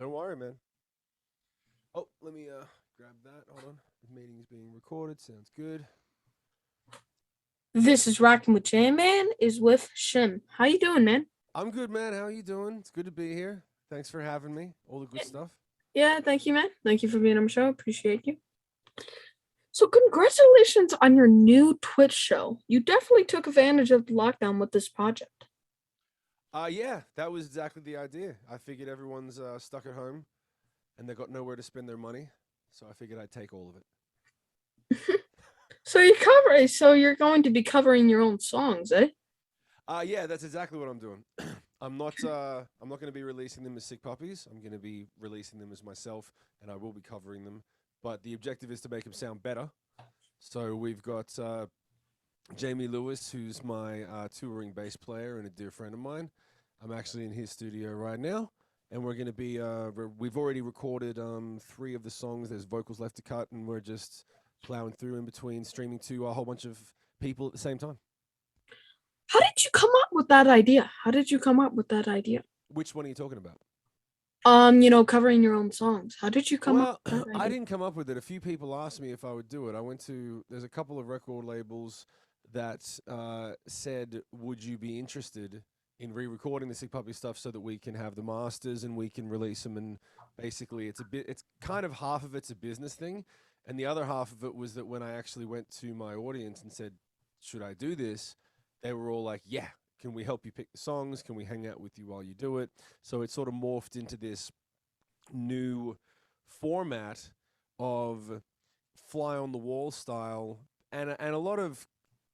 Don't worry, man. Oh, let me grab that. Hold on. The meeting's being recorded. Sounds good. This is Rockin' with J-Man is with Shim. How you doing, man? I'm good, man. How are you doing? It's good to be here. Thanks for having me. All the good stuff. Yeah, thank you, man. Thank you for being on the show. Appreciate you. So congratulations on your new Twitch show. You definitely took advantage of the lockdown with this project. Yeah, that was exactly the idea. I figured everyone's stuck at home and they got nowhere to spend their money, so I figured I'd take all of it. So you're going to be covering your own songs, eh? Yeah, that's exactly what I'm doing. I'm not going to be releasing them as Sick Puppies. I'm going to be releasing them as myself, and I will be covering them. But the objective is to make them sound better. So we've got Jamie Lewis, who's my touring bass player and a dear friend of mine. I'm actually in his studio right now, and we're going to be. We've already recorded 3 of the songs. There's vocals left to cut, and we're just plowing through in between, streaming to a whole bunch of people at the same time. How did you come up with that idea? Which one are you talking about? Covering your own songs. How did you come up with that idea? I didn't come up with it. A few people asked me if I would do it. There's a couple of record labels that said, would you be interested in re-recording the Sick Puppy stuff so that we can have the masters and we can release them? And basically it's kind of half of it's a business thing. And the other half of it was that when I actually went to my audience and said, should I do this? They were all like, yeah, can we help you pick the songs? Can we hang out with you while you do it? So it sort of morphed into this new format of fly on the wall style and a lot of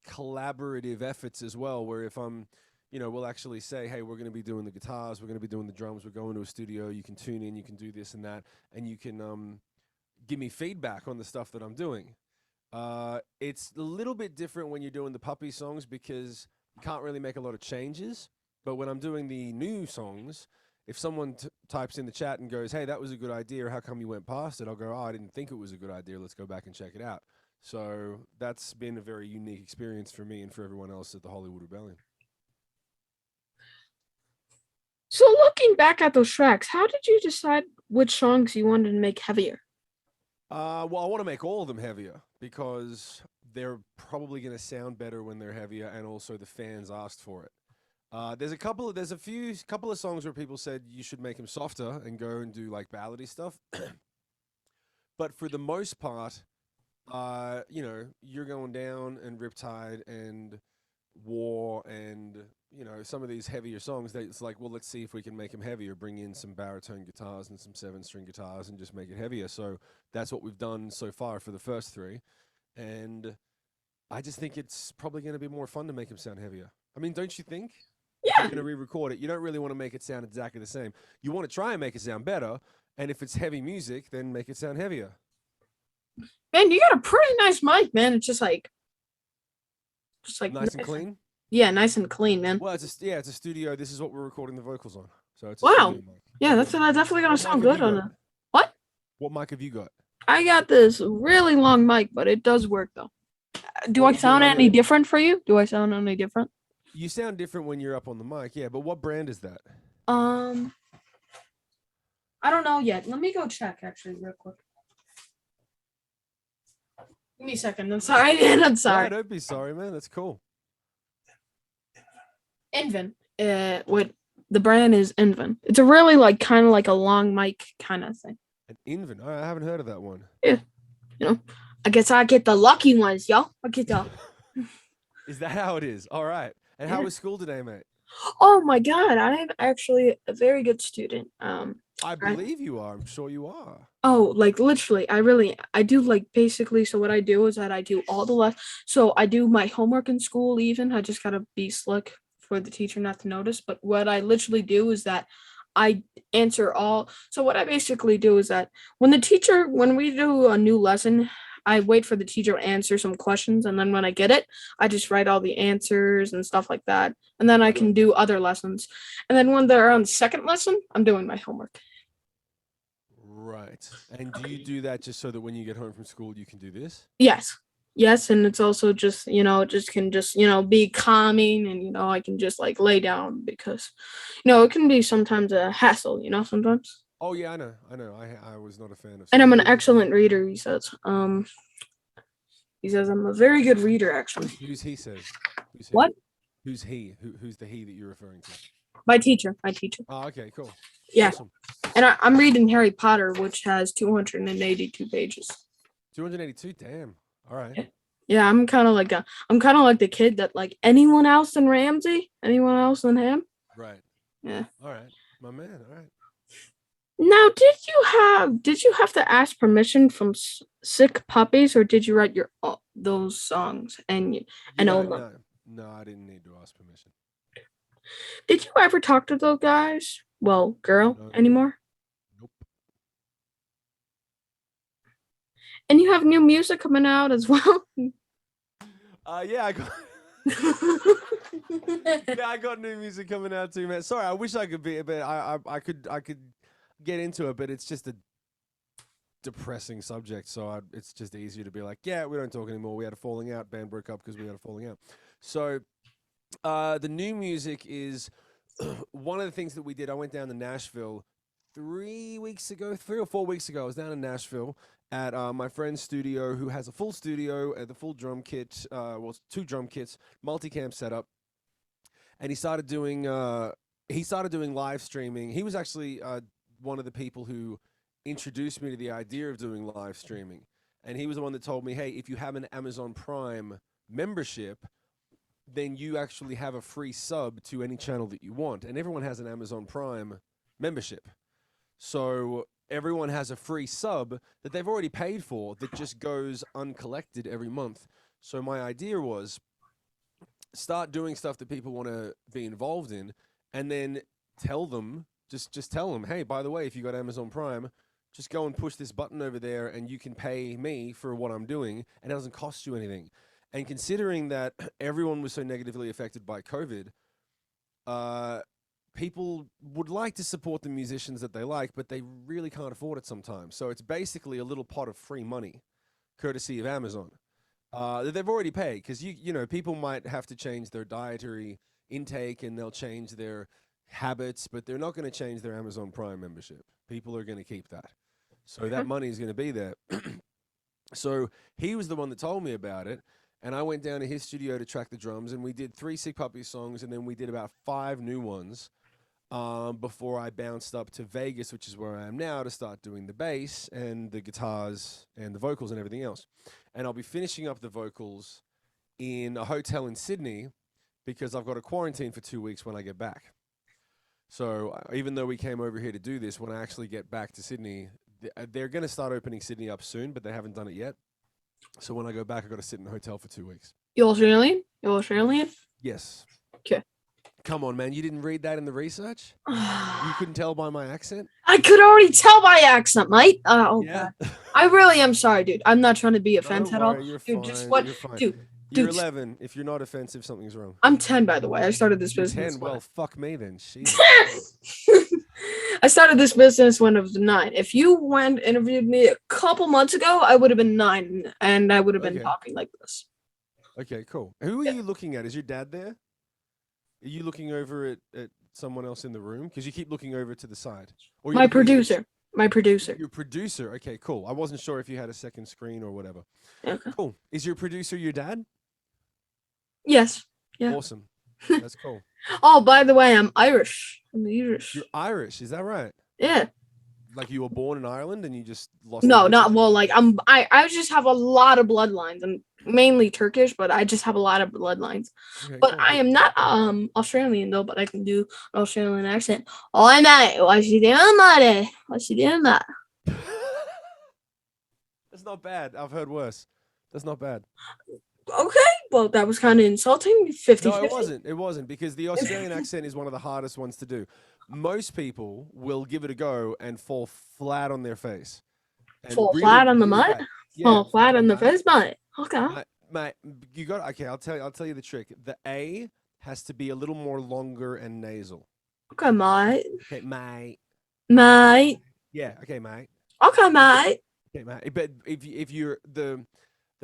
collaborative efforts as well, where if we'll actually say, hey, we're going to be doing the guitars, we're going to be doing the drums, we're going to a studio, you can tune in, you can do this and that, and you can give me feedback on the stuff that I'm doing. It's a little bit different when you're doing the puppy songs because you can't really make a lot of changes. But when I'm doing the new songs, if someone types in the chat and goes, hey, that was a good idea, or how come you went past it? I'll go, oh, I didn't think it was a good idea. Let's go back and check it out. So that's been a very unique experience for me and for everyone else at the Hollywood Rebellion. So looking back at those tracks, how did you decide which songs you wanted to make heavier? Well, I want to make all of them heavier because they're probably going to sound better when they're heavier, and also the fans asked for it. There's a couple of songs where people said you should make them softer and go and do like ballady stuff. But for the most part, You're Going Down and Riptide and War and some of these heavier songs, it's like, well, let's see if we can make them heavier, bring in some baritone guitars and some 7-string guitars and just make it heavier. So that's what we've done so far for the first 3. And I just think it's probably going to be more fun to make them sound heavier. I mean, don't you think? Yeah. If you're going to re-record it, you don't really want to make it sound exactly the same. You want to try and make it sound better. And if it's heavy music, then make it sound heavier. Man, you got a pretty nice mic, man. It's just like nice and clean. Yeah, nice and clean, man. Well, it's a studio. This is what we're recording the vocals on. So it's wow. Yeah, that's definitely gonna sound good on it. What? What mic have you got? I got this really long mic, but it does work though. Do I sound any different for you? Do I sound any different? You sound different when you're up on the mic, yeah. But what brand is that? I don't know yet. Let me go check actually real quick. Give me a second. I'm sorry, man. I'm sorry. No, don't be sorry, man. That's cool. Invin. What the brand is Invin. It's a really kind of like a long mic kind of thing. An Invin? I haven't heard of that one. Yeah. I guess I get the lucky ones, yo. I get the. Is that how it is? All right. And how was school today, mate? Oh my God, I'm actually a very good student. I believe you are. I'm sure you are. Oh, literally, I do basically. So what I do is that I do all the left. So I do my homework in school. Even I just gotta be slick for the teacher not to notice. But what I literally do is that I answer all. So what I basically do is that when we do a new lesson, I wait for the teacher to answer some questions, and then when I get it, I just write all the answers and stuff like that, and then I can do other lessons. And then when they're on the second lesson, I'm doing my homework. Right. And do you do that just so that when you get home from school, you can do this? Yes, and it's also just, be calming, and, I can just lay down because, it can be sometimes a hassle, sometimes. Oh yeah, I know. I know. I was not a fan of And Sick I'm an Puppies. excellent reader. He says I'm a very good reader. Actually, Who's he says? Who's he? what? Who's he? Who's the he that you're referring to? My teacher. My teacher. Oh, okay, cool. Yeah, Awesome. and I'm reading Harry Potter, which has 282 pages. 282. Damn. All right. Yeah, I'm kind of like the kid that like anyone else than Ramsey, anyone else than him. Right. Yeah. All right. My man. All right. Now, did you have to ask permission from Sick Puppies, or did you write your those songs and Yeah, own them? no. No, I didn't need to ask permission. Did you ever talk to those guys? Well, girl, No. anymore? Nope. And you have new music coming out as well. Yeah, I got yeah, I got new music coming out too, man. Sorry, I wish I could be, but I could get into it, but it's just a depressing subject, so it's just easier to be like, yeah, we don't talk anymore. We had a falling out. Band broke up because we had a falling out. So, the new music is one of the things that we did. I went down to Nashville 3 weeks ago, 3 or 4 weeks ago. I was down in Nashville at my friend's studio, who has a full studio, the full drum kit, well, it's 2 drum kits, multicam setup, and he started doing live streaming. He was actually one of the people who introduced me to the idea of doing live streaming, and he was the one that told me, hey, if you have an Amazon Prime membership, then you actually have a free sub to any channel that you want. And everyone has an Amazon Prime membership. So everyone has a free sub that they've already paid for that just goes uncollected every month. So my idea was start doing stuff that people want to be involved in, and then tell them, just tell them, hey, by the way, if you got Amazon Prime, just go and push this button over there and you can pay me for what I'm doing and it doesn't cost you anything. And considering that everyone was so negatively affected by COVID, uh, people would like to support the musicians that they like, but they really can't afford it sometimes. So it's basically a little pot of free money, courtesy of Amazon, that they've already paid. Because you know, people might have to change their dietary intake and they'll change their habits, but they're not going to change their Amazon Prime membership. People are going to keep that. So that money is going to be there. So he was the one that told me about it. And I went down to his studio to track the drums, and we did 3 Sick Puppies songs, and then we did about 5 new ones before I bounced up to Vegas, which is where I am now, to start doing the bass and the guitars and the vocals and everything else. And I'll be finishing up the vocals in a hotel in Sydney because I've got a quarantine for 2 weeks when I get back. So even though we came over here to do this, when I actually get back to Sydney, they're going to start opening Sydney up soon, but they haven't done it yet. So when I go back, I've got to sit in a hotel for 2 weeks. You Australian? You Australian? Yes. Okay. Come on, man. You didn't read that in the research? You couldn't tell by my accent? I could already tell by accent, mate. Yeah. God. I really am sorry, dude. I'm not trying to be No, offensive don't at all. worry. You're Dude, fine. just what? You're fine. Dude, You're dude, 11. If you're not offensive, something's wrong. I'm 10, by the way. I started this You're business. 10. Well, fuck me then. Jesus. I started this business when I was 9. If you went interviewed me a couple months ago, I would have been 9, and I would have been Okay. talking like this. Okay, cool. Who are Yeah. you looking at? Is your dad there? Are you looking over at someone else in the room? Because you keep looking over to the side. Or My producer. My producer. Your producer. Okay, cool. I wasn't sure if you had a second screen or whatever. Okay. Cool. Is your producer your dad? Yes. Yeah. Awesome. That's cool. Oh, by the way, I'm Irish. I'm Irish. You're Irish, is that right? Yeah. Like you were born in Ireland and you just lost. No, not well. Like I just have a lot of bloodlines. I'm mainly Turkish, but I just have a lot of bloodlines. Okay, But cool. I am not Australian though. But I can do an Australian accent. Oh, mate, what you doing, mate? What you doing, mate? That's not bad. I've heard worse. That's not bad. Okay, well that was kind of insulting. 50. No, it wasn't. It wasn't because the Australian accent is one of the hardest ones to do. Most people will give it a go and fall flat on their face. And Fall really, flat on the really mud. bad. Fall flat on the flat. face, mate. Okay. Mate, you got okay. I'll tell you the trick. The A has to be a little more longer and nasal. Okay, mate. Okay, mate. Mate. Yeah. Okay, mate. Okay, mate. Okay, mate. But if you're the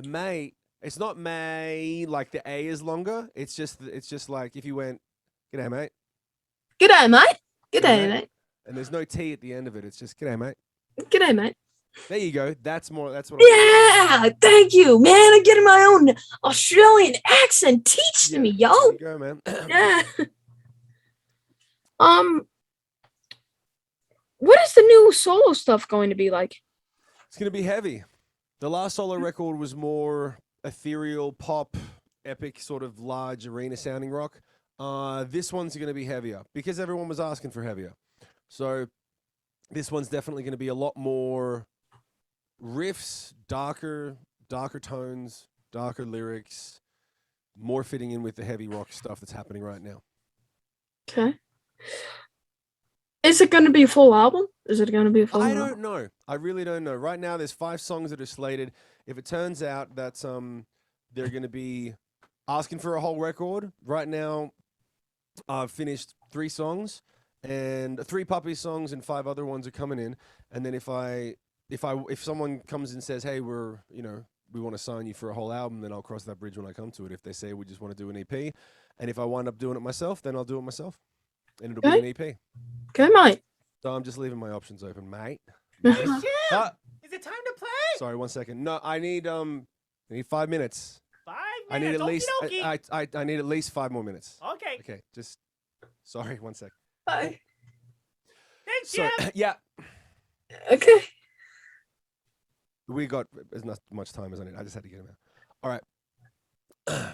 mate, it's not may like the A is longer. It's just like if you went, g'day, mate. G'day, mate. G'day, G'day, mate. And there's no T at the end of it. It's just g'day, mate. G'day, mate. There you go. That's more. That's what. Yeah, thank you, man. I'm getting my own Australian accent. Teach Yeah, me, yo. There you go, man. Yeah. What is the new solo stuff going to be like? It's gonna be heavy. The last solo record was more ethereal, pop, epic, sort of large arena sounding rock. This one's gonna be heavier because everyone was asking for heavier. So this one's definitely gonna be a lot more riffs, darker tones, darker lyrics, more fitting in with the heavy rock stuff that's happening right now. Okay. Is it going to be a full album? Is it going to be a full I album? don't know. I really don't know. Right now, there's 5 songs that are slated. If it turns out that they're going to be asking for a whole record, right now, I've finished 3 songs and 3 Puppies songs, and 5 other ones are coming in. And then if someone comes and says, "Hey, we want to sign you for a whole album," then I'll cross that bridge when I come to it. If they say we just want to do an EP, and if I wind up doing it myself, then I'll do it myself, and it'll be an EP. Okay, mate. So I'm just leaving my options open, mate. Shim, is it time to play? Sorry, 1 second. No, I need 5 minutes. 5 I need minutes. at least Okie I need at least 5 more minutes. dokie. Okay. Okay, just sorry, 1 sec. Bye. Thanks, So Shim. yeah, Okay. we got as much time as I need. I just had to get him out. All right.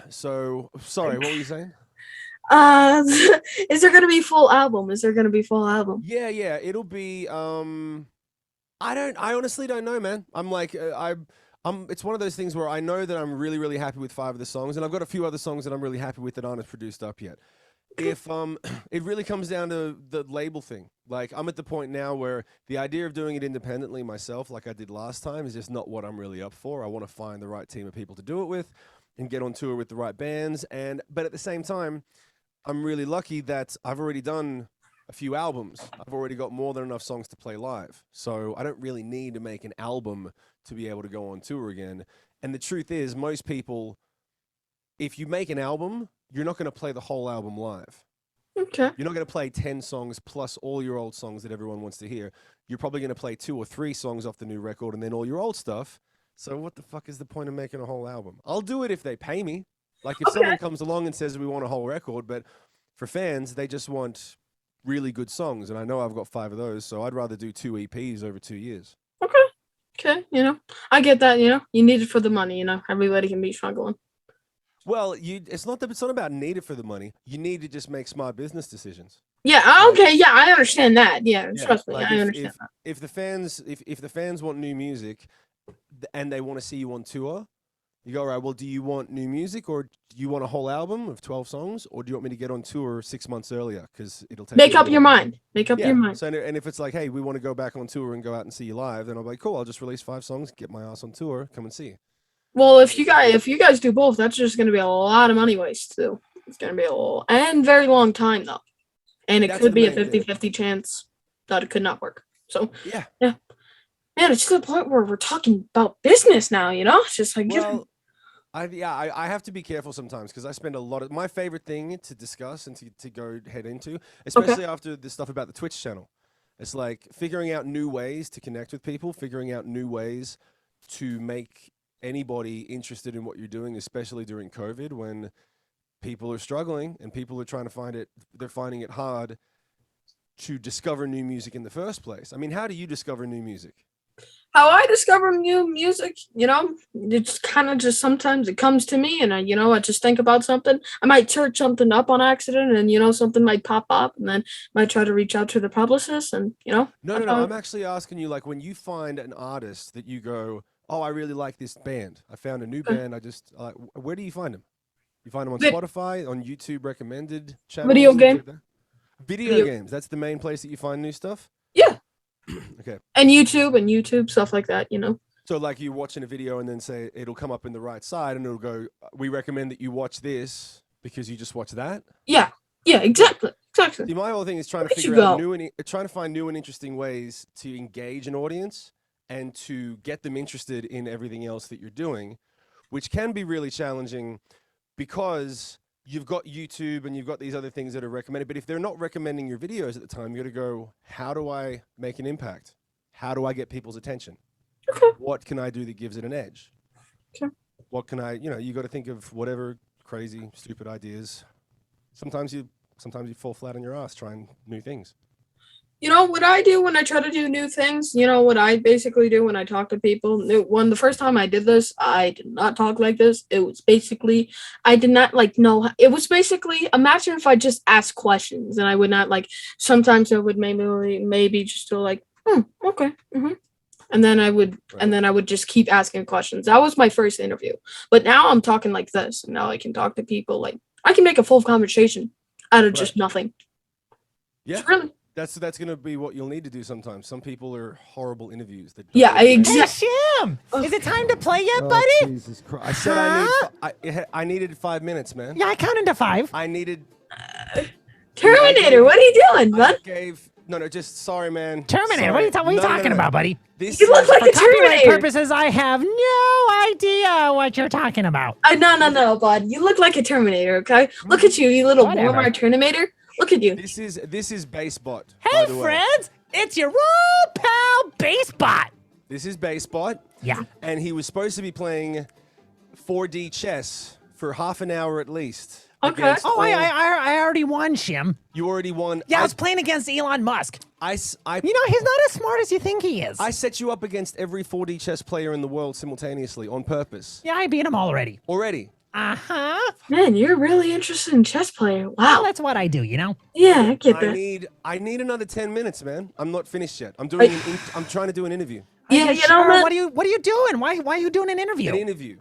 So sorry, what were you saying? Is there going to be full album? Is there going to be full album? Yeah, it'll be. I honestly don't know, man. I'm like, it's one of those things where I know that I'm really, really happy with 5 of the songs, and I've got a few other songs that I'm really happy with that aren't as produced up yet. If it really comes down to the label thing. Like, I'm at the point now where the idea of doing it independently myself, like I did last time, is just not what I'm really up for. I want to find the right team of people to do it with, and get on tour with the right bands. But at the same time, I'm really lucky that I've already done a few albums. I've already got more than enough songs to play live. So I don't really need to make an album to be able to go on tour again. And the truth is, most people, if you make an album, you're not going to play the whole album live. Okay. You're not going to play 10 songs plus all your old songs that everyone wants to hear. You're probably going to play 2 or 3 songs off the new record and then all your old stuff. So what the fuck is the point of making a whole album? I'll do it if they pay me. Like if someone comes along and says we want a whole record, but for fans, they just want really good songs. And I know I've got 5 of those, so I'd rather do 2 EPs over 2 years. Okay. I get that. You need it for the money. Everybody can be struggling. Well, it's not about need it for the money. You need to just make smart business decisions. Yeah. Okay. Yeah, I understand that. Yeah. Trust me, like I understand that. If the fans want new music, and they want to see you on tour, you go, all right, well, do you want new music, or do you want a whole album of 12 songs, or do you want me to get on tour 6 months earlier? Because it'll take. Make up your mind. Make up your mind. So, and if it's like, hey, we want to go back on tour and go out and see you live, then I'll be like, cool, I'll just release 5 songs, get my ass on tour, come and see you. Well, if you guys do both, that's just going to be a lot of money waste too. It's going to be a little and very long time though, and it could be a 50-50 chance that it could not work. So yeah. Man, it's to the point where we're talking about business now. It's just like I have to be careful sometimes because I spend a lot of my favorite thing to discuss and to go head into, especially after this stuff about the Twitch channel. It's like figuring out new ways to connect with people, figuring out new ways to make anybody interested in what you're doing, especially during COVID when people are struggling and people are trying to find it. They're finding it hard to discover new music in the first place. I mean, how do you discover new music? How I discover new music, it's kind of just sometimes it comes to me and I just think about something. I might search something up on accident and, something might pop up and then might try to reach out to the publicist and, No. I'm actually asking you, like, when you find an artist that you go, oh, I really like this band. I found a new band. Where do you find them? You find them on Spotify, on YouTube recommended channels? Video game. Video games. That's the main place that you find new stuff? Yeah. Okay. And YouTube, stuff like that, So like you're watching a video and then say it'll come up in the right side and it'll go, we recommend that you watch this because you just watch that? Yeah, exactly. See, my whole thing is trying to figure out trying to find new and interesting ways to engage an audience and to get them interested in everything else that you're doing, which can be really challenging because you've got YouTube and you've got these other things that are recommended. But if they're not recommending your videos at the time, you got to go, how do I make an impact? How do I get people's attention? Okay. What can I do that gives it an edge? Okay. What can I, you got to think of whatever crazy, stupid ideas. Sometimes you fall flat on your ass trying new things. You know what I do when I try to do new things? You know what I basically do when I talk to people? The first time I did this, I did not talk like this. It was basically, I did not know. It was basically, imagine if I just asked questions and I would not sometimes I would maybe just go okay. Mm-hmm. And then I would just keep asking questions. That was my first interview. But now I'm talking like this. And now I can talk to people I can make a full conversation out of just nothing. Yeah. It's really. That's going to be what you'll need to do sometimes. Some people are horrible interviews. Exactly. Hey, Shim! Is it time to play yet, buddy? Jesus Christ. I said I needed 5 minutes, man. Yeah, I counted to 5. I needed... Terminator, what are you doing, bud? Sorry, man. Terminator, Sorry. what are you talking about, buddy? You look like a Copyright Terminator. purposes, I have no idea what you're talking about. No, bud. You look like a Terminator, okay? Look at you little Whatever. Walmart Terminator. Look at you. This is Bassbot. Hey, by the way. friends! It's your old pal, Bassbot. This is Bassbot. Yeah. And he was supposed to be playing 4D chess for half an hour at least. Okay. against Oh, all- I already won, Shim. You already won. Yeah, I was playing against Elon Musk. I He's not as smart as you think he is. I set you up against every 4D chess player in the world simultaneously on purpose. Yeah, I beat him already. Already. Uh-huh. Man, you're really interested in chess player. Well, Wow. that's what I do, you know? Yeah, I get that. I need another 10 minutes, man. I'm not finished yet. I'm doing I'm trying to do an interview. Yeah, Are you know sure? what? What are you doing? Why are you doing an interview? An interview.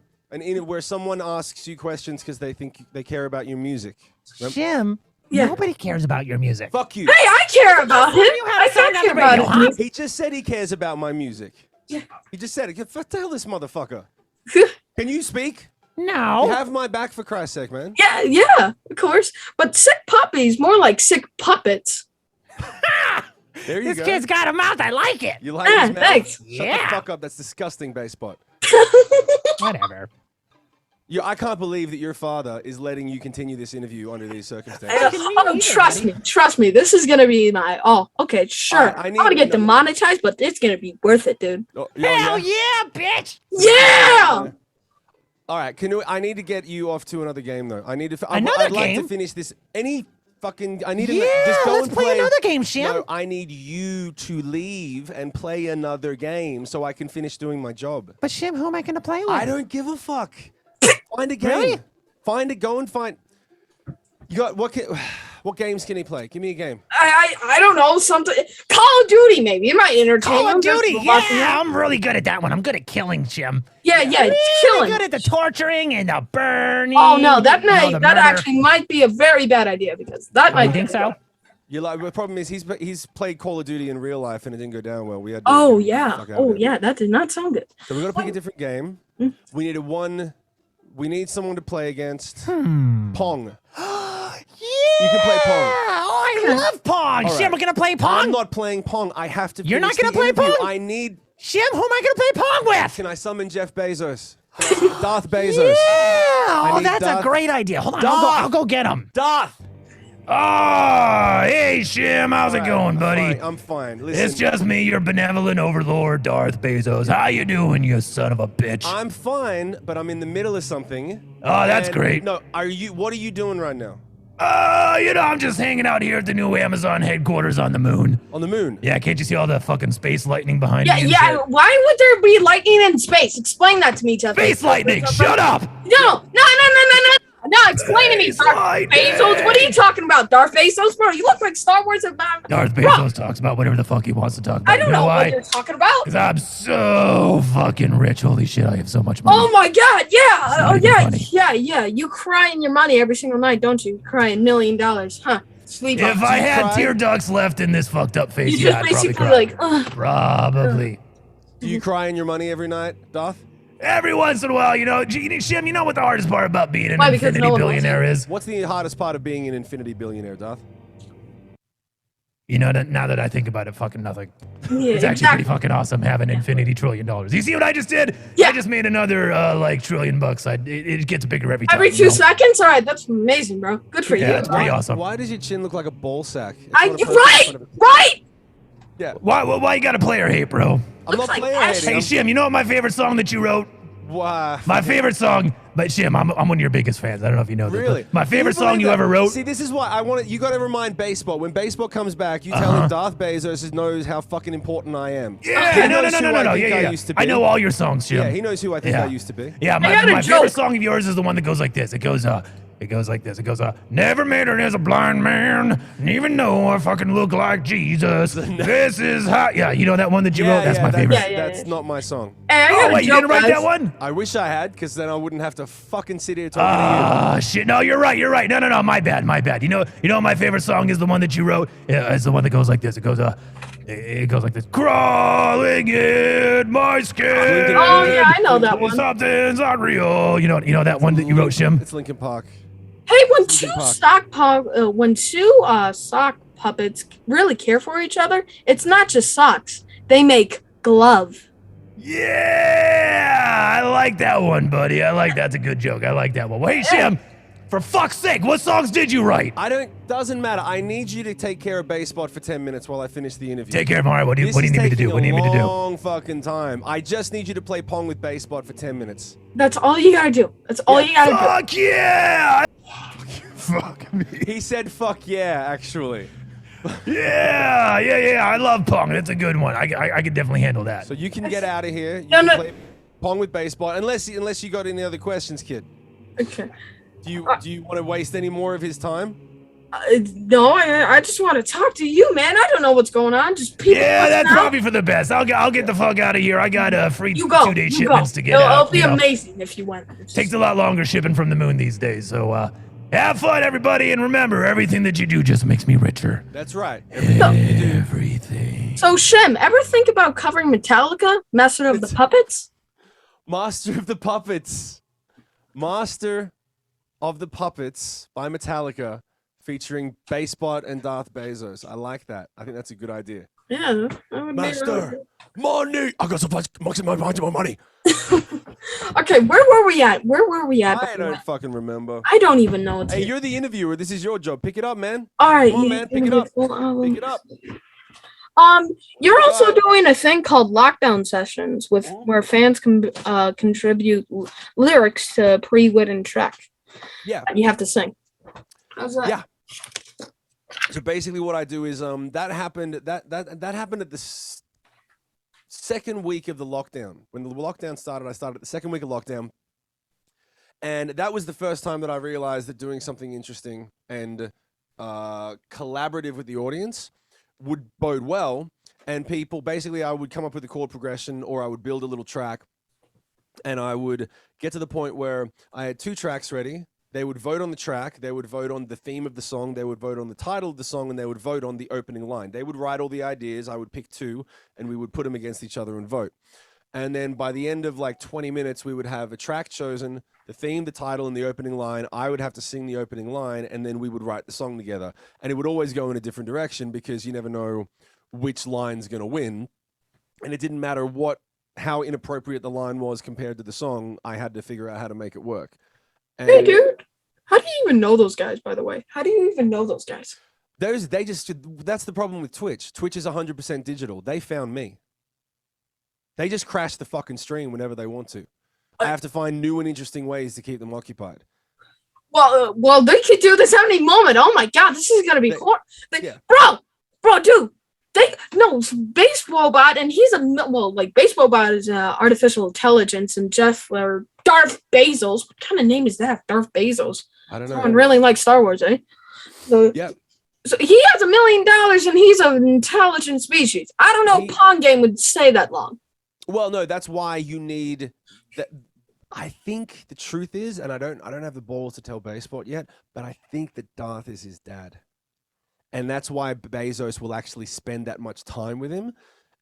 Where someone asks you questions because they think they care about your music. Shim, Yeah. nobody cares about your music. Fuck you. Hey, I care about him. You have I a song don't on care the about radio, his huh? music. He just said he cares about my music. Yeah. He just said it. What the hell, this motherfucker? Can you speak? No. You have my back, for Christ's sake, man. Yeah, of course. But sick puppies, more like sick puppets. There you This go. kid's got a mouth. I like it. You like Ah, his mouth? thanks. Shut Yeah. the fuck up. That's disgusting, Bassbot. Whatever. I can't believe that your father is letting you continue this interview under these circumstances. Trust me. This is gonna be okay, sure. Alright, I'm gonna get demonetized, but it's gonna be worth it, dude. Oh, Hell yeah, bitch. Yeah. All right, I need to get you off to another game though. Another I'd like game? to finish this. I need Yeah, just go let's and play another game, Shim. No, I need you to leave and play another game so I can finish doing my job. But Shim, who am I going to play with? I don't give a fuck. Find a game. Really? Go and find. You got what games can he play? Give me a game. I don't know, something Call of Duty maybe. It might entertain Call him, of just Duty. watching Yeah, him. I'm really good at that one. I'm good at killing, Shim. Yeah, Really it's killing. good at the torturing and the burning. Oh no, that and all might the that murder. actually might be a very bad idea because that I might think so. The problem is he's played Call of Duty in real life and it didn't go down well. We had to Oh get the yeah. fuck out Oh of it. yeah, that did not sound good. So we're gonna pick a different game. Mm. We need someone to play against. Hmm. Pong. Yeah. You can play Pong. Oh, I love Pong. All Shim, right. we're going to play Pong. I'm not playing Pong. I have to. You're not finish gonna the play interview. Pong? I need. Shim, who am I going to play Pong with? Can I summon Jeff Bezos? Darth Bezos. Yeah. Oh, need that's a Darth- great idea. Hold on. Darth. I'll go get him. Darth. Oh, hey, Shim. How's it going, buddy? I'm fine. Listen, It's just me, your benevolent overlord, Darth Bezos. How you doing, you son of a bitch? I'm fine, but I'm in the middle of something. Oh, that's And- great. No, what are you doing right now? I'm just hanging out here at the new Amazon headquarters on the moon. On the moon. Yeah, can't you see all the fucking space lightning behind Yeah, me? and yeah. shit? Why would there be lightning in space? Explain that to me, Jeff. Space lightning, shut up! No, explain to me, Space Darth lightning. Bezos. What are you talking about, Darth Bezos, bro? You look like Star Wars about. Darth Bro, Bezos talks about whatever the fuck he wants to talk about. I don't You know why? what you're talking about. Because I'm so fucking rich. Holy shit, I have so much money. Oh my god, yeah. not Oh even yeah, funny. yeah. You cry in your money every single night, don't you? Cry $1 million, huh? Sleep. If I had cry? tear ducts left in this fucked up face, You yeah, just I'd probably basically cry. like, Probably. Do you cry in your money every night, Darth? Every once in a while, Shim, you know what the hardest part about being an Why? Because infinity no one wants billionaire is? What's the hardest part of being an infinity billionaire, Darth? You know, now that I think about it, fucking nothing. Yeah, It's actually pretty fucking awesome having infinity $1 trillion. You see what I just did? Yeah. I just made another like $1 trillion. It gets bigger every time. Every you 2 know? seconds? All right, that's amazing, bro. Good for you. Yeah, it's pretty awesome. Why does your chin look like a ball sack? It's I not a person in right, front of it. right. Yeah. Why you got a player hate, bro? I'm not Looks like player Ash. hating. Hey, Shim, you know what my favorite song that you wrote? Why? My favorite song, but Shim, I'm one of your biggest fans. I don't know if you know this. Really? But my favorite Can you song you believe ever that? wrote. See, this is why I want it. You got to remind Bassbot. When Bassbot comes back, you tell him Darth Bezos knows how fucking important I am. Yeah, He no, knows who I think I used to be. I know all your songs, Shim. Yeah, he knows who I think I used to be. Yeah, got a my joke. favorite song of yours is the one that goes like this. It goes like this. It goes, never made it as a blind man, even though I fucking look like Jesus. This is how. Yeah, you know that one that you wrote? That's my favorite. That's not my song. Hey, I got a Wait, you joke, didn't write guys. that one? I wish I had, because then I wouldn't have to fucking sit here talking to Ah, shit. No, you're right. No, my bad. You know what my favorite song is the one that you wrote? Yeah, it's the one that goes like this. It goes like this. Crawling in my skin. Oh yeah, I know that one. Something's unreal. You know that one that you wrote, Shim? It's Linkin Park. Hey, when two sock puppets really care for each other, it's not just socks. They make glove. Yeah, I like that one, buddy. I like that's a good joke. I like that one. Well, hey, Shim, for fuck's sake, what songs did you write? Doesn't matter. I need you to take care of Bassbot for 10 minutes while I finish the interview. Take care of him. All right, what do you need me to do? What do you need me to do? Long fucking time. I just need you to play Pong with Bassbot for 10 minutes. That's all you gotta do. That's all you gotta do. Fuck yeah! Fuck me. He said fuck yeah, actually. Yeah. I love Pong. That's a good one. I could definitely handle that. So you can get out of here. You No, can no. play Pong with Bassbot, unless you got any other questions, kid. Okay. Do you want to waste any more of his time? No, I just want to talk to you, man. I don't know what's going on. Just people. Yeah, that's out. probably for the best. I'll get the fuck out of here. I got free You go. 2-day You shipments go. to get out. It'll be you know. amazing if you went. Takes a lot longer shipping from the moon these days. So have fun, everybody, and remember, everything that you do just makes me richer. That's right. Everything. So, Shim, ever think about covering Metallica, Master of the Puppets? Master of the Puppets. Master of the Puppets by Metallica, featuring Bassbot and Darth Bezos. I like that. I think that's a good idea. Yeah. That would be Master, money. I got so much money. Okay, where were we at? I before don't that? fucking remember. I don't even know. Hey, you're the interviewer. This is your job. Pick it up, man. All right, Come on, man. Pick it up. Pick it up. You're also doing a thing called lockdown sessions with where fans can contribute lyrics to pre-written track. Yeah. You have to sing. How's that? Yeah. So basically, what I do is that happened at the second week of the lockdown. When the lockdown started, I started the second week of lockdown, and that was the first time that I realized that doing something interesting and collaborative with the audience would bode well. And people, basically, I would come up with a chord progression, or I would build a little track, and I would get to the point where I had 2 tracks ready. They would vote on the track, they would vote on the theme of the song, they would vote on the title of the song, and they would vote on the opening line. They would write all the ideas, I would pick 2, and we would put them against each other and vote. And then by the end of like 20 minutes, we would have a track chosen, the theme, the title, and the opening line. I would have to sing the opening line, and then we would write the song together. And it would always go in a different direction because you never know which line's going to win. And it didn't matter how inappropriate the line was compared to the song, I had to figure out how to make it work. Hey, dude. How do you even know those guys, by the way? How do you even know those guys? That's the problem with Twitch. Twitch is 100% digital. They found me. They just crash the fucking stream whenever they want to. I have to find new and interesting ways to keep them occupied. Well, they could do this at any moment. Oh my god, this is gonna be cool. Yeah. Bro, dude. Bassbot, and he's Bassbot is artificial intelligence, and Darth Bezos. What kind of name is that? Darth Bezos. I don't know. Someone really likes Star Wars, eh? So, yeah. So he has $1 million, and he's an intelligent species. I don't know if Pong Game would stay that long. Well, no, that's why you need that. I think the truth is, and I don't have the balls to tell Bassbot yet, but I think that Darth is his dad. And that's why Bezos will actually spend that much time with him.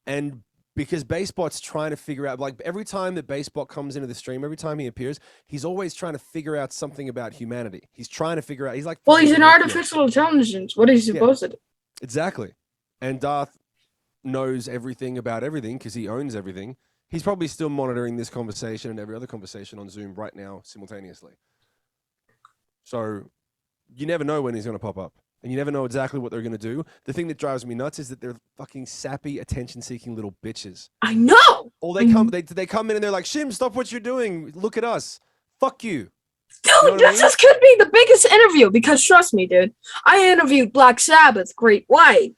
And because Bassbot's trying to figure out, like every time that Bassbot comes into the stream, every time he appears, he's always trying to figure out something about humanity. He's trying to figure out, he's like... Well, he's an artificial intelligence. What is he supposed to do? Exactly. and Darth knows everything about everything because he owns everything, he's probably still monitoring this conversation and every other conversation on Zoom right now simultaneously. So you never know when he's going to pop up. And you never know exactly what they're going to do. The thing that drives me nuts is that they're fucking sappy, attention-seeking little bitches. I know. Or they come in and they're like, Shim, stop what you're doing. Look at us. Fuck you. Dude, You know what I mean? this could be the biggest interview because trust me, dude. I interviewed Black Sabbath, Great White,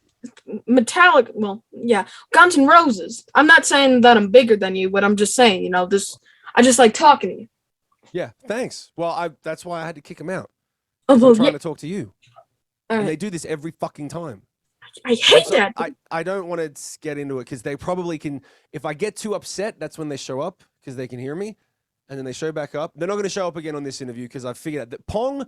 Metallica. Well, yeah, Guns N' Roses. I'm not saying that I'm bigger than you, but I'm just saying, you know, this. I just like talking to you. Yeah, thanks. Well, that's why I had to kick him out. Oh, I'm well, trying yeah. to talk to you. All And right. they do this every fucking time. I hate So that. I don't want to get into it because they probably can. If I get too upset, that's when they show up because they can hear me, and then they show back up. They're not going to show up again on this interview because I figured out that Pong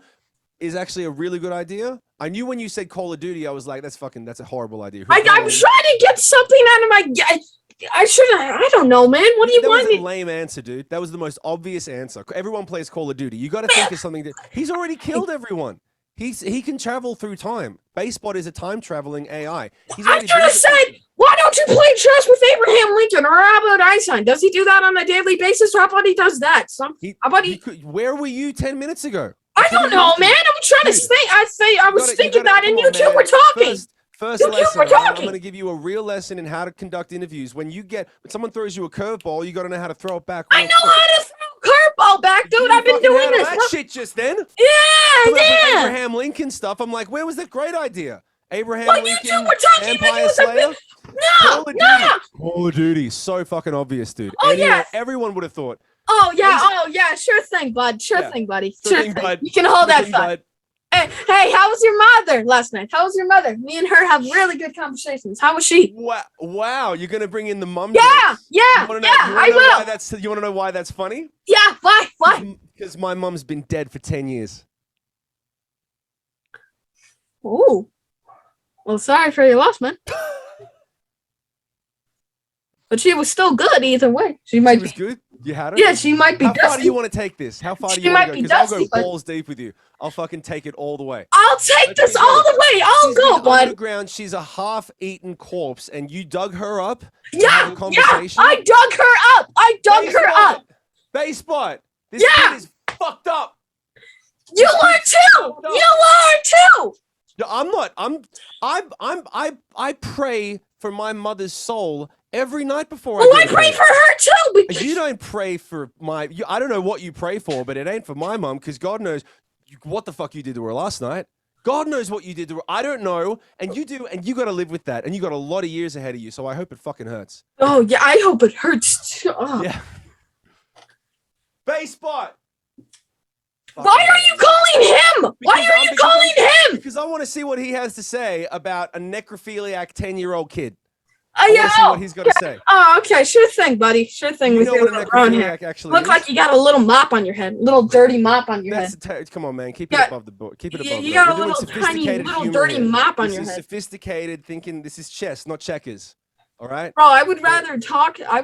is actually a really good idea. I knew when you said Call of Duty, I was like, that's a horrible idea. I'm trying to get something out of my. I shouldn't. I don't know, man. What do you want me? That was a lame answer, dude. That was the most obvious answer. Everyone plays Call of Duty. You got to think of something that he's already killed everyone. He can travel through time. Bassbot is a time traveling AI. I should have said, why don't you play chess with Abraham Lincoln or Albert Einstein? Does he do that on a daily basis? How about he does that? Where were you 10 minutes ago? I don't know, man. I'm trying to think. I was thinking that, and you two were talking. First lesson, I'm going to give you a real lesson in how to conduct interviews. When someone throws you a curveball, you got to know how to throw it back. I know how to throw a curveball back, dude. I've been doing this. That shit just then. Yeah. Abraham Lincoln stuff. I'm like, where was that great idea? Abraham Well, Lincoln, you two were talking. Empire Slayer. No. Call of Duty, so fucking obvious, dude. Oh yeah. Everyone would have thought. Oh yeah. Sure thing, bud. Sure thing, buddy. Sure thing, bud. You can hold that thing, thought. Hey, how was your mother last night? How was your mother? Me and her have really good conversations. How was she? Wow, you're gonna bring in the mum. Yeah, I will. You want to know why that's funny? Yeah, why? Because my mum's been dead for 10 years. Ooh. Well, sorry for your loss, man. But she was still good either way. She was good. You had her? Yeah, she might be How dusty. far do you want to take this? How far do you want to go? Because I'll go balls deep with you. I'll fucking take it all the way. I'll take this all the way. I'll go, bud. Underground, she's a half-eaten corpse, and you dug her up. Yeah, I dug her up. Bassbot. This kid is fucked up. You are too. No, I'm not. I pray for my mother's soul every night before I pray for her too. You don't pray for I don't know what you pray for, but it ain't for my mom because God knows what the fuck you did to her last night. God knows what you did to her. I don't know, and you do, and you got to live with that, and you got a lot of years ahead of you. So I hope it fucking hurts. Oh yeah, I hope it hurts too. Oh. Yeah. Bassbot. Why are you calling him? Why are you calling him? Because I want to see what he has to say about a necrophiliac 10-year-old kid. Yeah. See what he's got to say. Oh, okay. Sure thing, buddy. Sure thing. You know what a necrophiliac actually Look is? like you got a little mop on your head. Little dirty mop on your head. Come on, man. Keep it above the board. Keep it above. You got a little tiny, little dirty mop on your head. This is sophisticated thinking. This is chess, not checkers. All right? Bro, I would rather talk. I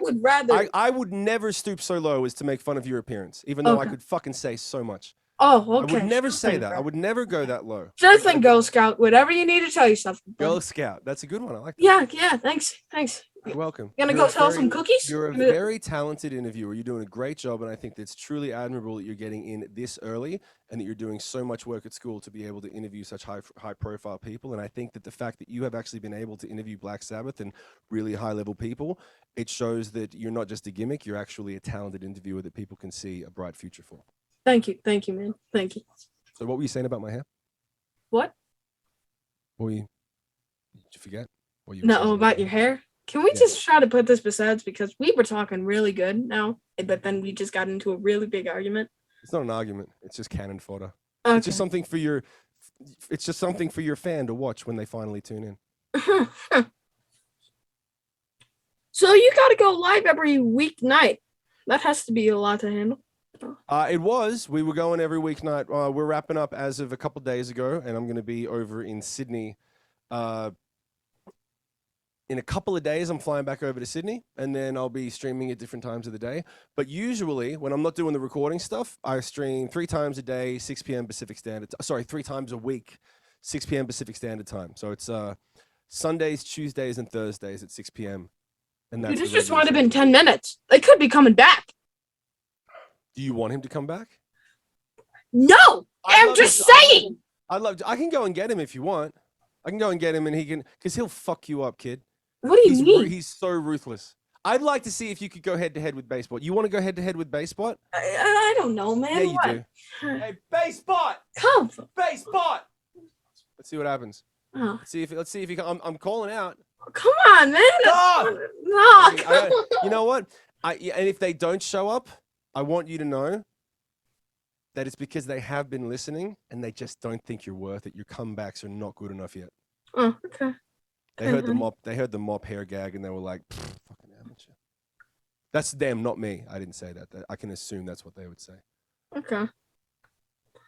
would never stoop so low as to make fun of your appearance, even though I could fucking say so much. Oh, okay. I would never say that. I would never go that low. Sure thing, Girl Scout. Whatever you need to tell yourself. Girl Scout. That's a good one. I like that. Yeah. Thanks. You're welcome. You gonna go sell some cookies? You're a very talented interviewer. You're doing a great job, and I think that's truly admirable that you're getting in this early and that you're doing so much work at school to be able to interview such high-profile people. And I think that the fact that you have actually been able to interview Black Sabbath and really high-level people, it shows that you're not just a gimmick. You're actually a talented interviewer that people can see a bright future for. Thank you, man. Thank you. So what were you saying about my hair? What? Did you forget? No, about your hair? Can we just try to put this besides because we were talking really good now, but then we just got into a really big argument. It's not an argument. It's just cannon fodder. Okay. It's just something for your fan to watch when they finally tune in. So you got to go live every weeknight. That has to be a lot to handle. We were going every weeknight. We're wrapping up as of a couple days ago, and I'm going to be over in Sydney. In a couple of days, I'm flying back over to Sydney, and then I'll be streaming at different times of the day. But usually, when I'm not doing the recording stuff, I stream 3 times a day, 6 p.m. Pacific Standard. 3 times a week, 6 p.m. Pacific Standard Time. So it's Sundays, Tuesdays, and Thursdays at 6 p.m. And Dude, that's this the just regular might have been schedule. 10 minutes. They could be coming back. Do you want him to come back? No, I'd I'm love just to- I'd love saying. I'd love to. I can go and get him if you want. I can go and get him, and he can, because he'll fuck you up, kid. What do you mean? He's so ruthless. I'd like to see if you could go head to head with Bassbot. You want to go head to head with Bassbot? I don't know, man. Yeah, you What? do. Hey, Bassbot! Come. Bassbot! Let's see what happens. Oh, Let's see if he can. I'm calling out. come on, man. Stop! No, You know what? And if they don't show up, I want you to know that it's because they have been listening and they just don't think you're worth it. Your comebacks are not good enough yet. Oh, okay. They heard the mop. They heard the mop hair gag, and they were like, "Fucking amateur." That's them, not me. I didn't say that. I can assume that's what they would say. Okay.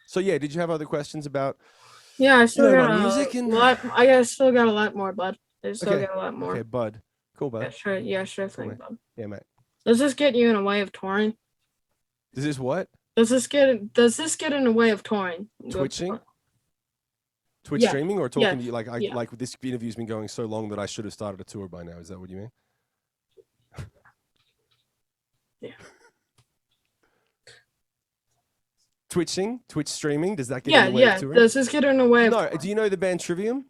So yeah, did you have other questions about? Yeah, I still got my a music and- lot. I guess still got a lot more, bud. I still Okay. got a lot more. Okay, bud. Cool, bud. Yeah, sure. Yeah, sure Cool, thing, man. bud. Yeah, mate. Does this get you in a way of touring? Does this what? Does this get in the way of touring? Twitching? Twitch Yeah. streaming or talking to you like Yeah. like this interview's been going so long that I should have started a tour by now. Is that what you mean? Yeah. Twitch streaming, does that get Yeah, in the way yeah. of touring? Does this get in the way of? No, do you know the band Trivium?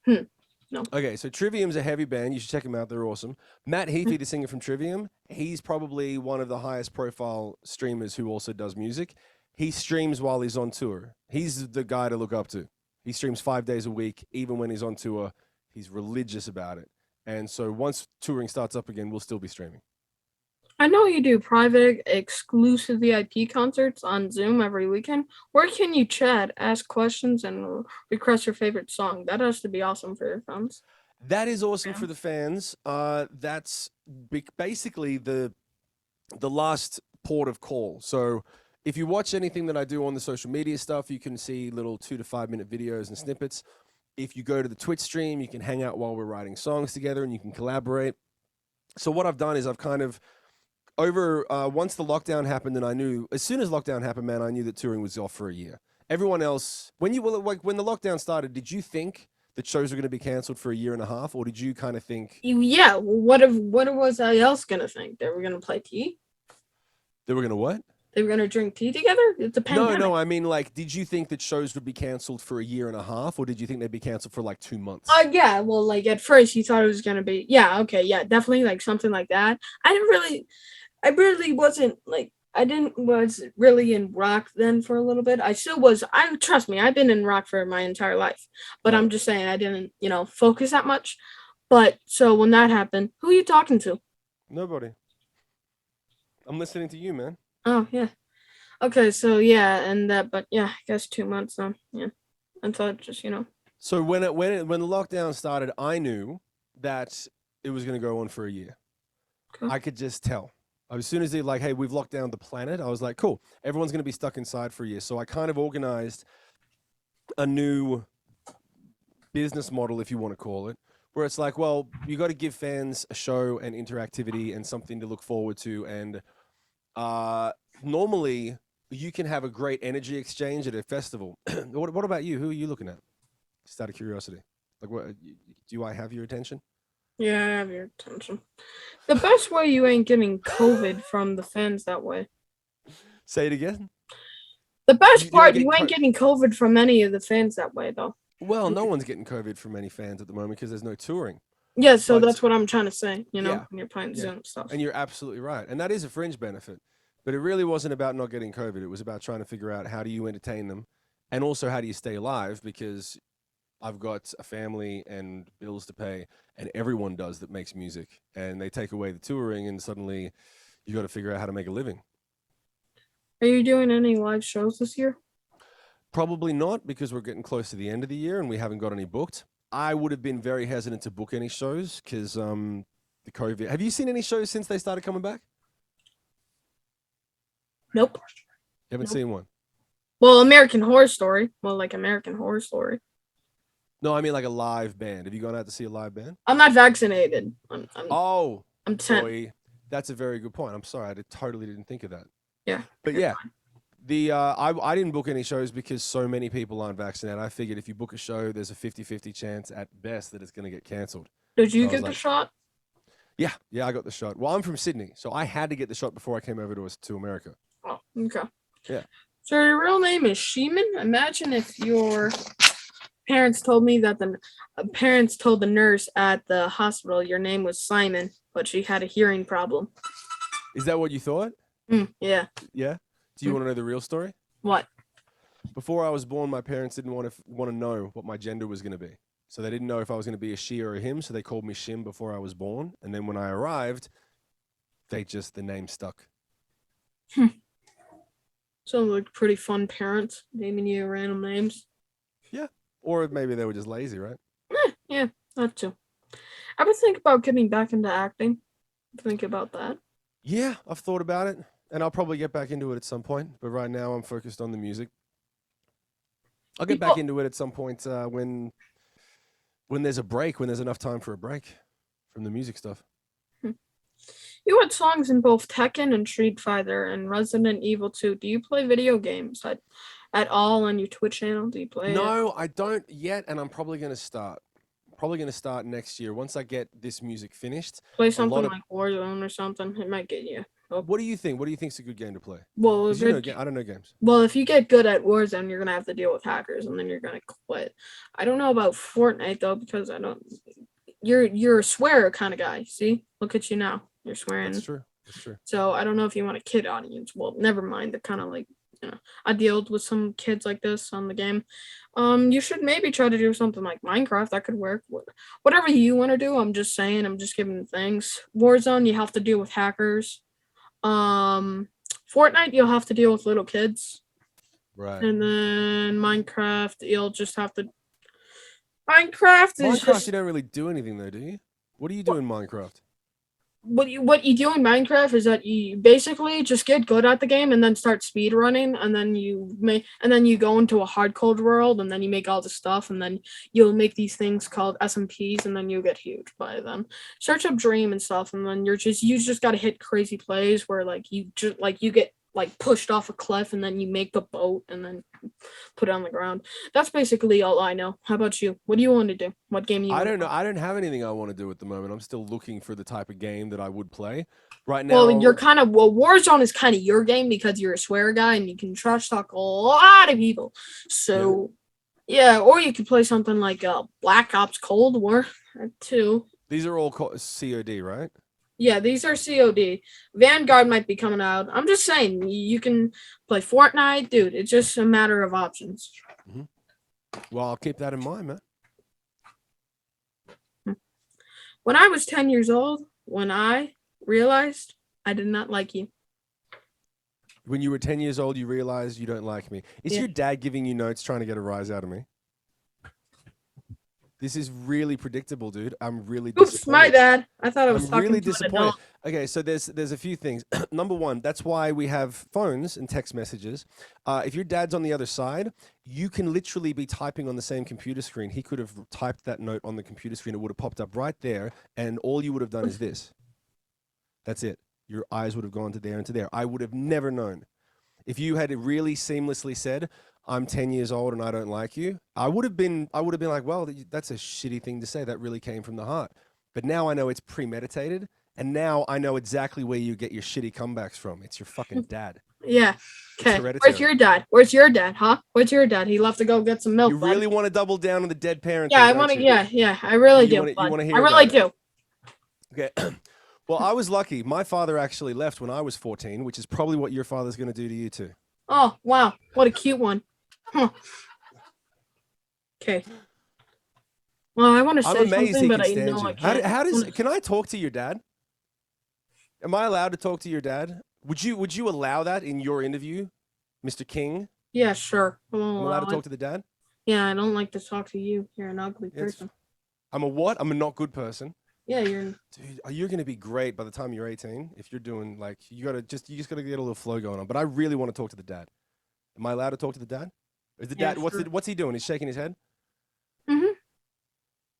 No. Okay, so Trivium's a heavy band. You should check them out. They're awesome. Matt Hmm. Heafy, the singer from Trivium, he's probably one of the highest profile streamers who also does music. He streams while he's on tour. He's the guy to look up to. He streams 5 days a week, even when he's on tour. He's religious about it. And so once touring starts up again, we'll still be streaming. I know you do private, exclusive VIP concerts on Zoom every weekend. Where can you chat, ask questions, and request your favorite song? That has to be awesome for your fans. That is awesome Yeah. for the fans. That's basically the last port of call. So if you watch anything that I do on the social media stuff, you can see little 2 to 5 minute videos and snippets. If you go to the Twitch stream, you can hang out while we're writing songs together and you can collaborate. So what I've done is I've kind of once the lockdown happened, and I knew as soon as lockdown happened, man, I knew that touring was off for a year. Everyone else, when the lockdown started, did you think that shows were going to be canceled for a year and a half, or did you kind of think Yeah. What was I else gonna think? They were gonna play tea? they were going to what? They were gonna drink tea together? It's a pandemic. No, I mean, like, did you think that shows would be canceled for a year and a half, or did you think they'd be canceled for like 2 months? Yeah. Well, like at first you thought it was gonna be. Yeah. Okay. Yeah. Definitely like something like that. I was really in rock then for a little bit. I still was. Trust me, I've been in rock for my entire life. But I'm just saying I didn't, focus that much. But so when that happened, who are you talking to? Nobody. I'm listening to you, man. Oh yeah. Okay, so yeah, and that, but yeah, I guess 2 months then. Yeah. I thought just, So when the lockdown started, I knew that it was going to go on for a year. Cool. I could just tell. As soon as they're like, hey, we've locked down the planet, I was like, cool, everyone's going to be stuck inside for a year. So I kind of organized a new business model, if you want to call it, where it's like, well, you got to give fans a show and interactivity and something to look forward to. And normally you can have a great energy exchange at a festival. What about you? Who are you looking at? Just out of curiosity. Like, what do I have your attention? Yeah, I have your attention. The best way you ain't getting COVID from the fans that way. Say it again. The best You part, don't you get ain't getting COVID from any of the fans that way, though. Well, no one's getting COVID from any fans at the moment because there's no touring. Yeah, so But- that's what I'm trying to say, Yeah. when you're playing Yeah. Zoom stuff. And you're absolutely right. And that is a fringe benefit. But it really wasn't about not getting COVID. It was about trying to figure out how do you entertain them and also how do you stay alive, because I've got a family and bills to pay, and everyone does that makes music. And they take away the touring and suddenly you got to figure out how to make a living. Are you doing any live shows this year? Probably not, because we're getting close to the end of the year and we haven't got any booked. I would have been very hesitant to book any shows because the COVID. Have you seen any shows since they started coming back? Nope. You haven't Nope. seen one? Well, American Horror Story. Well, like American Horror Story. No, I mean like a live band. Have you gone out to see a live band? I'm not vaccinated. I'm Oh, 10. boy, that's a very good point. I'm sorry, totally didn't think of that. Yeah. But you're yeah, fine. I didn't book any shows because so many people aren't vaccinated. I figured if you book a show, there's a 50-50 chance at best that it's going to get cancelled. Did you So I was get the like- shot? Yeah, I got the shot. Well, I'm from Sydney, so I had to get the shot before I came over to America. Oh, okay. Yeah. So your real name is Sheeman? Imagine if your parents told me that the parents told the nurse at the hospital your name was Simon, but she had a hearing problem. Is that what you thought? Yeah. Yeah. Do you want to know the real story? What? Before I was born, my parents didn't want to know what my gender was going to be. So they didn't know if I was going to be a she or a him, so they called me Shim before I was born. And then when I arrived, the name stuck. Sounds like pretty fun parents naming you random names. Or maybe they were just lazy, right? Yeah, that too. I would think about getting back into acting. Think about that. Yeah, I've thought about it, and I'll probably get back into it at some point. But right now, I'm focused on the music. I'll get back People- into it at some point when there's a break, when there's enough time for a break from the music stuff. You had songs in both Tekken and Street Fighter and Resident Evil 2. Do you play video games at all on your Twitch channel? Do you play it? No, I don't yet, and I'm probably going to start. Probably going to start next year once I get this music finished. Play something of- like Warzone or something. It might get you. What do you think? What do you think's a good game to play? Well, 'Cause if you know, it- I don't know games. well, if you get good at Warzone, you're gonna have to deal with hackers, and then you're gonna quit. I don't know about Fortnite though, because I don't. You're a swearer kind of guy. See, look at you now. You're swearing. That's true. That's true. So I don't know if you want a kid audience. Well, never mind. They're kind of like, I dealt with some kids like this on the game. You should maybe try to do something like Minecraft. That could work. Whatever you want to do. I'm just saying. I'm just giving things. Warzone, you have to deal with hackers. Fortnite, you'll have to deal with little kids. Right. And then Minecraft, you'll just have to. Minecraft is Minecraft, just you don't really do anything though, do you? What do you do in Minecraft? what you do in Minecraft is that you basically just get good at the game and then start speed running, and then you go into a hardcore world, and then you make all the stuff, and then you'll make these things called SMPs, and then you'll get huge by them. Search up Dream and stuff, and then you just gotta hit crazy plays where you get pushed off a cliff, and then you make the boat and then put it on the ground. That's basically all I know. How about you? What do you want to do? What game you I wanna don't know. play? I don't have anything I want to do at the moment. I'm still looking for the type of game that I would play. Right now, Well, Warzone is kind of your game because you're a swear guy and you can trash talk a lot of people. So, yeah, or you could play something like Black Ops Cold War too. these are all COD, right? Yeah, these are COD. Vanguard might be coming out. I'm just saying, you can play Fortnite, dude. It's just a matter of options. Well, I'll keep that in mind, man. When I was 10 years old, when I realized I did not like you. When you were 10 years old, you realized you don't like me. Is Yeah. your dad giving you notes trying to get a rise out of me? This is really predictable, dude. I'm really Oops, disappointed. my bad. I thought I was I'm talking really to an disappointed. adult. Okay, so there's a few things. Number one, that's why we have phones and text messages. If your dad's on the other side, you can literally be typing on the same computer screen. He could have typed that note on the computer screen. It would have popped up right there, and all you would have done is this. That's it. Your eyes would have gone to there and to there. I would have never known. If you had really seamlessly said, I'm 10 years old and I don't like you, I would have been like, well, that's a shitty thing to say. That really came from the heart. But now I know it's premeditated, and now I know exactly where you get your shitty comebacks from. It's your fucking dad. Yeah. Okay. hereditary. Where's your dad? Where's your dad, huh? Where's your dad? He left to go get some milk. You bud. really want to double down on the dead parent Yeah, thing, I don't want to. you? Yeah, I really You do. wanna- you bud. wanna hear I really about do. Okay. Well, I was lucky. My father actually left when I was 14, which is probably what your father's going to do to you too. Oh wow, what a cute one. Huh. Okay. Well, I want to I'm say amazed something, he but can I stand know you. I can't. Can I talk to your dad? Am I allowed to talk to your dad? Would you allow that in your interview, Mr. King? Yeah, sure. I won't I'm allowed to allow talk it. to the dad? Yeah, I don't like to talk to you. You're an ugly Yeah, it's- person. I'm a what? I'm a not good person. Yeah, you're. Dude, you're going to be great by the time you're 18 if you're doing like you just got to get a little flow going on. But I really want to talk to the dad. Am I allowed to talk to the dad? Is the Yeah, dad sure. what's he doing? He's shaking his head? Mhm.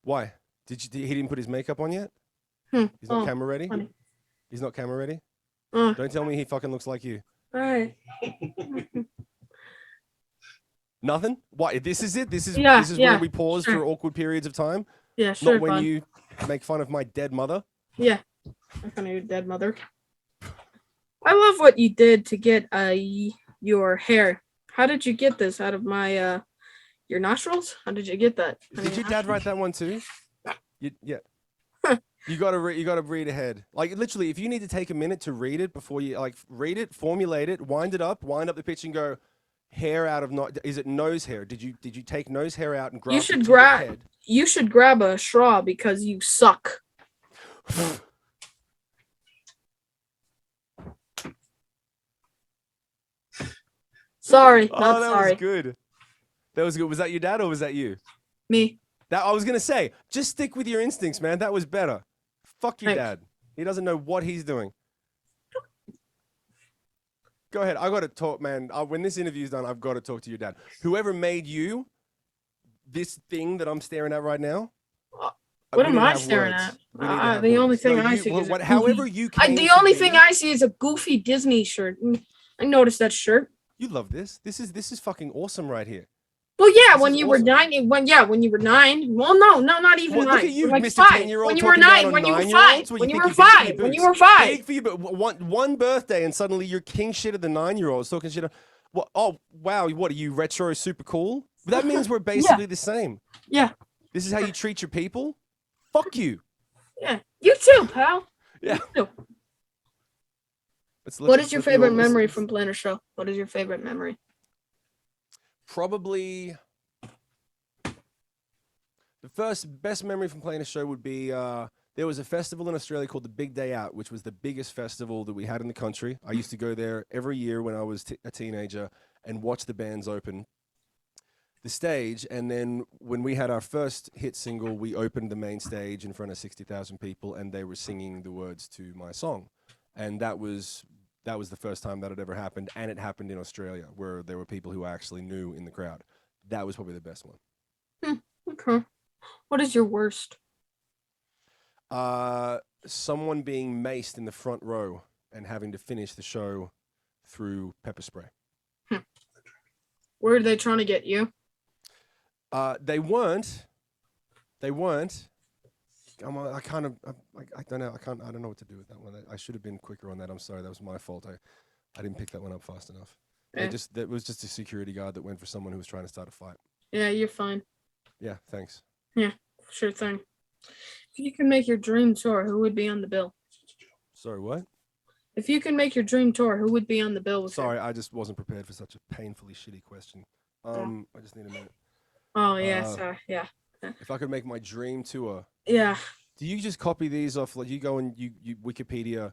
Why? He didn't put his makeup on yet? Hmm. He's not Oh, camera ready? funny. He's not camera ready? Uh, Don't tell me he fucking looks like you. All right. Nothing? Why? This is it? This is Yeah, this is yeah, where we pause sure. for awkward periods of time? Yeah, sure. Not when bud. you make fun of my dead mother? Yeah. I'm kind of your dead mother. I love what you did to get your hair. How did you get this out of my your nostrils? How did you get that? Did your dad write that one too? Yeah. You gotta read ahead. Like literally, if you need to take a minute to read it before you like read it, formulate it, wind up the pitch, and go hair out of is it nose hair? Did you take nose hair out and graft You it should to your grab. head? You should grab a straw because you suck. Sorry, Oh, not that sorry. was good. That was good. Was that your dad or was that you? Me. That I was gonna say, just stick with your instincts, man. That was better. Fuck your Thanks. dad. He doesn't know what he's doing. Go ahead. I got to talk, man. When this interview's done, I've got to talk to your dad. Whoever made you this thing that I'm staring at right now. What we am need to I have staring words. at? We need to have The only words. thing No, I you- see is a however goofy- you came the to only be- thing I see is a goofy Disney shirt. I noticed that shirt. You love this. This is fucking awesome right here. Well, yeah, This when is you were awesome. 9. When you were 9. Well, no, not even Well, 9. look at you, like Mr. 5. 10-year-old When you were talking down 9. on When you were 5. 9-year-olds? What, When you you think were you're big for your 5. When you boots? were 5. Big for you, but one birthday and suddenly you're king shit of the 9-year-olds talking shit. What? Oh wow! What are you retro super cool? That means we're basically the same. Yeah. This is how you treat your people. Fuck you. Yeah. You too, pal. Yeah. You too. What is your favorite memory from Planner Show? What is your favorite memory? Probably the best memory from playing a show would be there was a festival in Australia called the Big Day Out, which was the biggest festival that we had in the country. I used to go there every year when I was a teenager and watch the bands open the stage. And then when we had our first hit single, we opened the main stage in front of 60,000 people, and they were singing the words to my song. And that was the first time that had ever happened, and it happened in Australia, where there were people who I actually knew in the crowd. That was probably the best one. Okay. What is your worst? Someone being maced in the front row and having to finish the show through pepper spray. Where are they trying to get you? They weren't. I don't know. I don't know what to do with that one. I should have been quicker on that. I'm sorry. That was my fault. I didn't pick that one up fast enough. Yeah. That was just a security guard that went for someone who was trying to start a fight. Yeah, you're fine. Yeah, thanks. Yeah, sure thing. If you can make your dream tour, who would be on the bill? Sorry, what? If you can make your dream tour, who would be on the bill with Sorry, I just wasn't prepared for such a painfully shitty question. I just need a minute. Oh, yeah, sorry. Yeah. If I could make my dream tour. Yeah. Do you just copy these off? Like you go and you Wikipedia,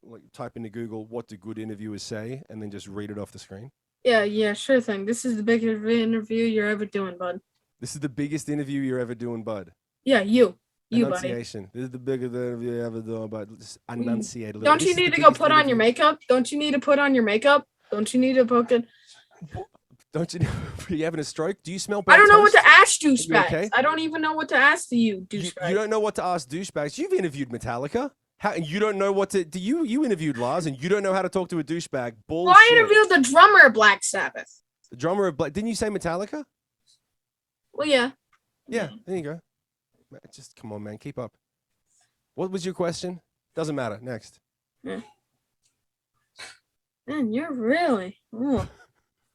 like type into Google, what do good interviewers say, and then just read it off the screen? Yeah, sure thing. This is the biggest interview you're ever doing, bud. This is the biggest interview you're ever doing, bud. Yeah, you, buddy. Enunciation. This is the biggest interview you're ever doing, bud. Just enunciate a little. Don't you need to go put on your makeup? Don't you need to put on your makeup? Don't you need to poke it? Don't you? Are you having a stroke? Do you smell bad? I don't know what toast? to ask douchebags. Okay? I don't even know what to ask to you, You douchebags. don't know what to ask douchebags. You've interviewed Metallica. How, and you don't know what to do. You interviewed Lars, and you don't know how to talk to a douchebag. Bullshit. Well, I interviewed the drummer of Black Sabbath. The drummer of Black. Didn't you say Metallica? Well, yeah. Yeah, there you go. Just come on, man. Keep up. What was your question? Doesn't matter. Next. Yeah. Man, you're really. Ooh,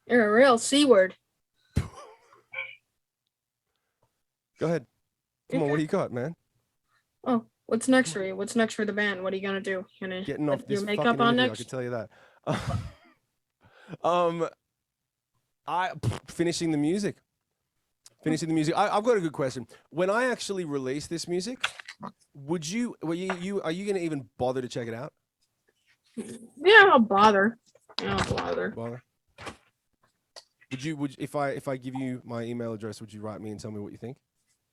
you're a real C-word. Go ahead. Come on, what do you got, man? Oh, what's next for you? What's next for the band? What are you gonna do? You gonna Getting put off this your fucking makeup on interview, I next? can tell you that. Finishing the music. I've got a good question. When I actually release this music, are you gonna even bother to check it out? Yeah, I'll bother. Yeah, I'll bother. Bother? If I give you my email address, would you write me and tell me what you think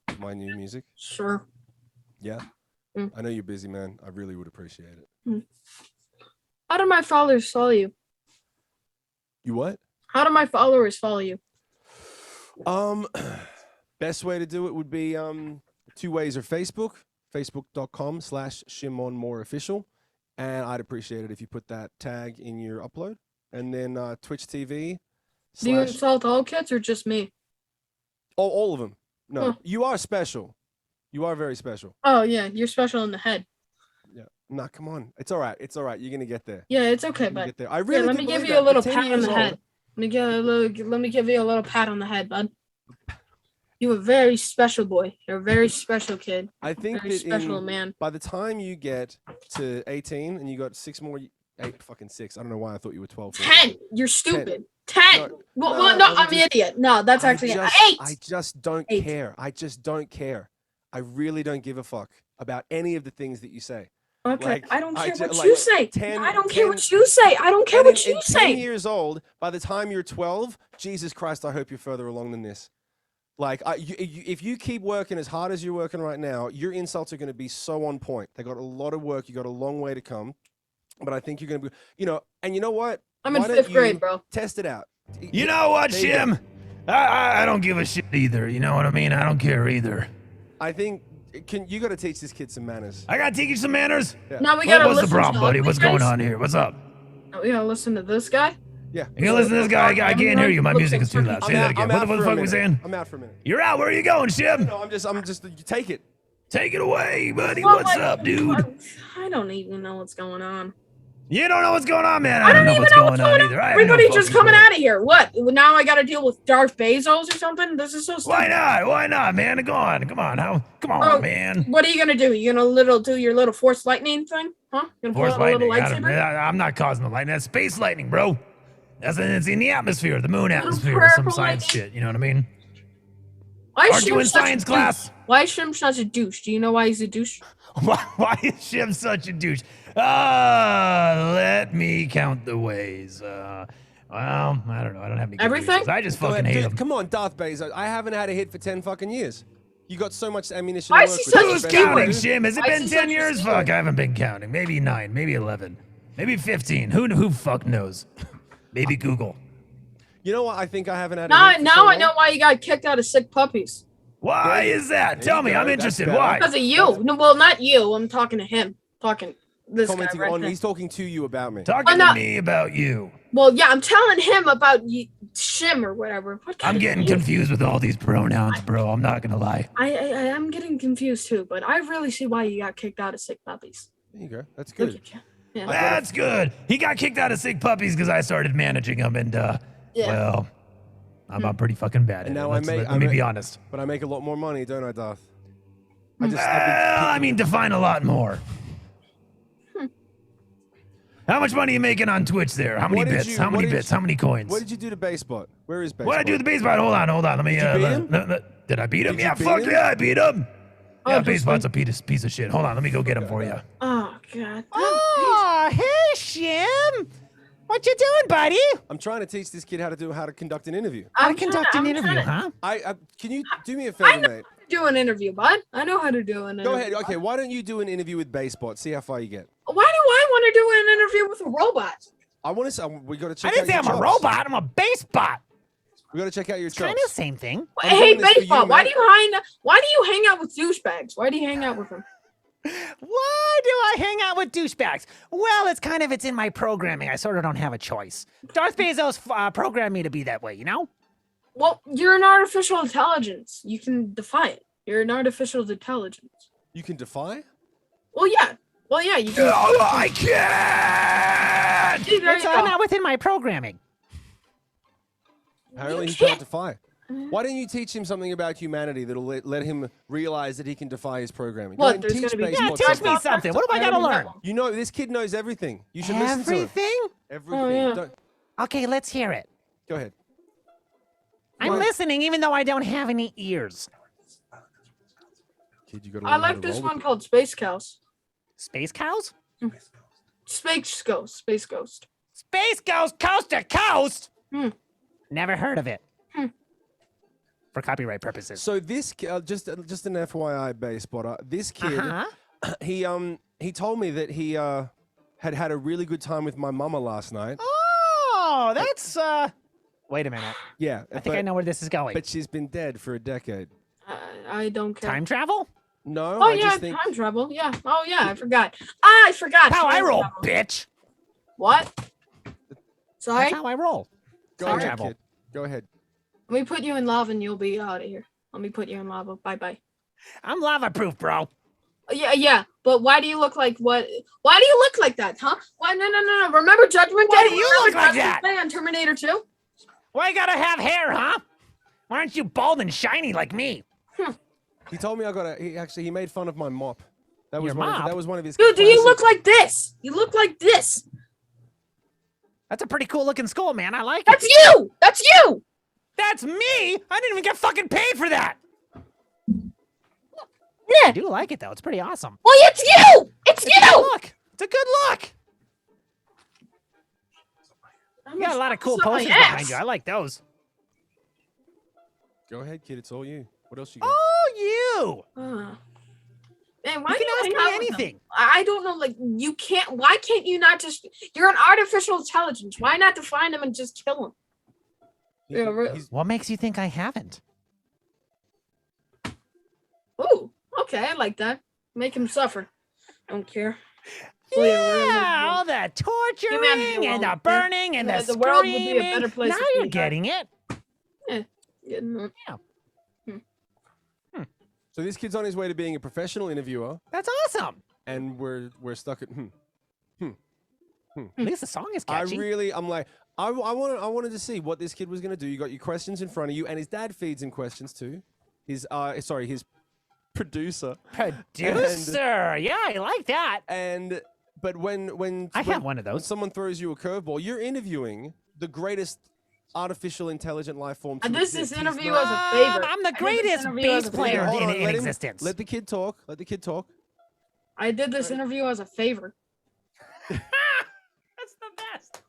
of my new music? Sure. Yeah. I know you're busy, man. I really would appreciate it. How do my followers follow you? You what? How do my followers follow you? Best way to do it would be two ways are Facebook, facebook.com/ShimOnMoreOfficial, and I'd appreciate it if you put that tag in your upload. And then Twitch TV. Do you / insult all kids or just me? all of them. No, Huh. you are special. You are very special. Oh yeah, you're special in the head. Yeah. Nah, come on. It's all right. It's all right. You're gonna get there. Yeah, it's okay, You're gonna bud. get there. I Yeah, really let do me give believe you a that. little For 10 pat on years the old, head. Let me give you a little pat on the head, bud. You're a very special boy. You're a very special kid. I think Very that special man. by the time you get to 18 and you got 6 more, 8 fucking 6. I don't know why I thought you were 12. 10. You're stupid. 10. No, Well, no, I'm an idiot. No, that's actually 8. I just don't 8. care. I just don't care. I really don't give a fuck about any of the things that you say. Okay, Like, I don't care what like, you say. 10 I don't care 10 what you say. I don't care And what in you 10 say. years old, by the time you're 12, Jesus Christ, I hope you're further along than this. Like, if you keep working as hard as you're working right now, your insults are going to be so on point. They got a lot of work. You got a long way to come. But I think you're going to be, and you know what? I'm in Why don't 5th grade, you bro. Test it out. You know what, There you go. Shim? I don't give a shit either. You know what I mean? I don't care either. I think you got to teach this kid some manners. I gotta teach you some manners. Now we gotta What's the listen problem, to buddy? ugly What's going guys. on here? What's up? Now we gotta listen to this guy. Yeah. You can listen to this guy. I can't hear you. My Looks music like is too loud. fucking- Say that again. What the fuck we saying? I'm out for a minute. You're out. Where are you going, Shim? No, I'm just. You take it. Take it away, buddy. Well, What's like, up, dude? I don't even know what's going on. You don't know what's going on, man. I don't even know what's going on. either. I have Everybody no just fucking coming clue. out of here. What? Now I gotta deal with Darth Bezos or something? This is so stupid. Why not? Why not, man? Go on. Come on. Come on, Bro, man. What are you gonna do? You gonna do your little force lightning thing? Huh? You gonna pull Force out a little lightning. lightsaber? I'm not causing the lightning. That's space lightning, bro. It's in the atmosphere, the moon Little atmosphere, or some purple science lightning? shit. You know what I mean? Why is Aren't you Shim in such a science douche? class? Why is Shim such a douche? Do you know why he's a douche? Why is Shim such a douche? Let me count the ways. Well, I don't know. I don't have any good Everything? reasons. I just Go fucking ahead, hate dude, him. Come on, Darth Bezos. I haven't had a hit for 10 fucking years. You got so much ammunition Why to is work he with. such a Who's Bezos. counting, Dude. Shim? Has it Why is been he 10 such a years? steward? Fuck, I haven't been counting. Maybe 9, maybe 11, maybe 15. Who fuck knows? Maybe Google. You know what? I think I haven't had a Now, hit for now so I long. know why you got kicked out of Sick Puppies. Why is that? There Tell you me. go. I'm That's interested. better. Why? Because of you. No, well, not you. I'm talking to him. Talking this guy Commenting right on, there. he's talking to you about me. Talking no. to me about you. Well, yeah, I'm telling him about you, Shim or whatever. What kind I'm of getting name? confused with all these pronouns, bro. I'm not gonna lie. I am getting confused too, but I really see why you got kicked out of Sick Puppies. There you go. That's Look good. at you. Yeah. That's good. He got kicked out of Sick Puppies because I started managing him, and Yeah. well, I'm pretty fucking bad at And it. now Let me be honest. But I make a lot more money, don't I, Darth? Hmm. I mean, define a lot more. How much money are you making on Twitch there? How many What did bits? you- How what many did bits? you- How many coins? What did you do to Bassbot? Where is Bassbot? What did I do with the baseball? Hold on. Let me. Did you beat him? Did I beat him? Did you Yeah, beat fuck him? yeah, I beat him. Oh, Yeah, just baseball's a piece of shit. Hold on, let me go get him for you. Oh God. Oh, hey, Shim. What you doing, buddy? I'm trying to teach this kid how to conduct an interview. I conduct an interview, huh? Can you do me a favor, mate? Do an interview, bud. I know how to do an interview. Go ahead. Okay, why don't you do an interview with Bassbot? See how far you get. Why do I want to do an interview with a robot? I want to. We got to I check. didn't say out I'm your a chops. robot. I'm a base bot. We got to check out your Kind chops. of same thing. I'm Hey, doing this for you, baseball. Why do mate. you hang out with douchebags? Why do you hang out with them? Why do I hang out with douchebags? Well, it's in my programming. I sort of don't have a choice. Darth Bezos programmed me to be that way, you know? Well, you're an artificial intelligence. You can defy it. You're an artificial intelligence. You can defy. Well, yeah. You can. Oh, I can't. See, there It's you go. not within my programming. Apparently, he can't- can't defy. Why don't you teach him something about humanity that'll let him realize that he can defy his programming? Go What, ahead and there's teach gonna be- Yeah, Bassbot teach something. me something. What do I gotta already learn? know. You know, this kid knows everything. You should listen to him. Everything? Everything. Oh, yeah. Don't- Okay, let's hear it. Go ahead. I'm What? listening even though I don't have any ears. Kid, you gotta I learn how like to this roll one with called Space Cows. Space cows? Space Ghost. Space Ghost. Space Ghost Coast to Coast? Hmm. Never heard of it. Hmm. For copyright it. purposes. So this just an FYI, Bassbotter. This kid, Uh-huh. he told me that he had a really good time with my mama last night. Oh, that's wait a minute. Yeah, I think I know where this is going. But she's been dead for a decade. I don't care. Time travel? No, Oh I yeah, just think time travel. Yeah. Oh yeah, I forgot. I forgot. How I time roll, travel. bitch. What? Sorry. That's how I roll. go Time ahead, travel. kid. Go ahead. Let me put you in lava and you'll be out of here. Let me put you in lava. Bye bye. I'm lava proof, bro. Yeah. But why do you look like what? Why do you look like that, huh? Why? No. Remember Judgment Day? Why do you Remember look like Judgment that? Day on Terminator 2? Why you gotta have hair, huh? Why aren't you bald and shiny like me? He told me I got to. He made fun of my mop. That was Your one. mop? That was one of his. Dude, do you classic- look like this? You look like this. That's a pretty cool looking skull, man. I like it. That's you. That's you. That's me. I didn't even get fucking paid for that. Yeah. I do like it though. It's pretty awesome. Well, it's you. It's It's a good you. look. It's a good look. You got a lot of cool It's not my posters behind ass. you. I like those. Go ahead, kid. It's all you. What else you got? Oh, you. Man, why You do can you ask hang me out with them? anything. I don't know. Like, you can't. Why can't you not just? You're an artificial intelligence. Why not define them and just kill them? Yeah, really. He's- What makes you think I haven't? Ooh, okay, I like that. Make him suffer. Don't care. Yeah, all the Humanity torturing and the won't. burning and Yeah, the the world would be a screaming. better place Now if you're we had- getting it. So this kid's on his way to being a professional interviewer, That's awesome. and we're stuck at. At least the song is catchy. I wanted to see what this kid was gonna do. You got your questions in front of you, and his dad feeds him questions too. His producer. Producer. Yeah, I like that. But when I have one of when those. someone throws you a curveball, you're interviewing the greatest artificial intelligent life form. I to did this exist. He's interview not- as a favor. I'm the I did this greatest interview as bass a player favor. Hold on, in let him- existence. Let the kid talk. Let the kid talk. I did this interview as a favor. That's the best.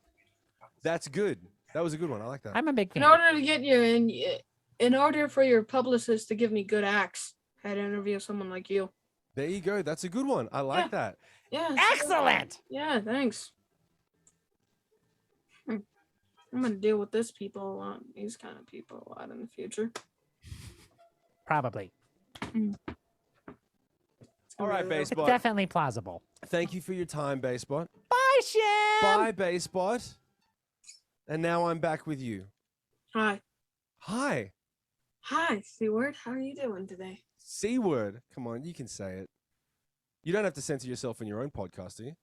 That's good. That was a good one. I like that. I'm a big In fan. order to get you in order for your publicist to give me good acts, I had to interview someone like you. There you go. That's a good one. I like that. Yeah. Excellent. Yeah, thanks. I'm gonna deal with these kind of people a lot in the future. Probably. All right, Really- It's Bassbot. definitely plausible. Thank you for your time, Bassbot. Bye, Shim. Bye, Bassbot. And now I'm back with you. Hi. Hi. Hi, Seward. How are you doing today? C word. Come on, you can say it. You don't have to censor yourself in your own podcast, do you?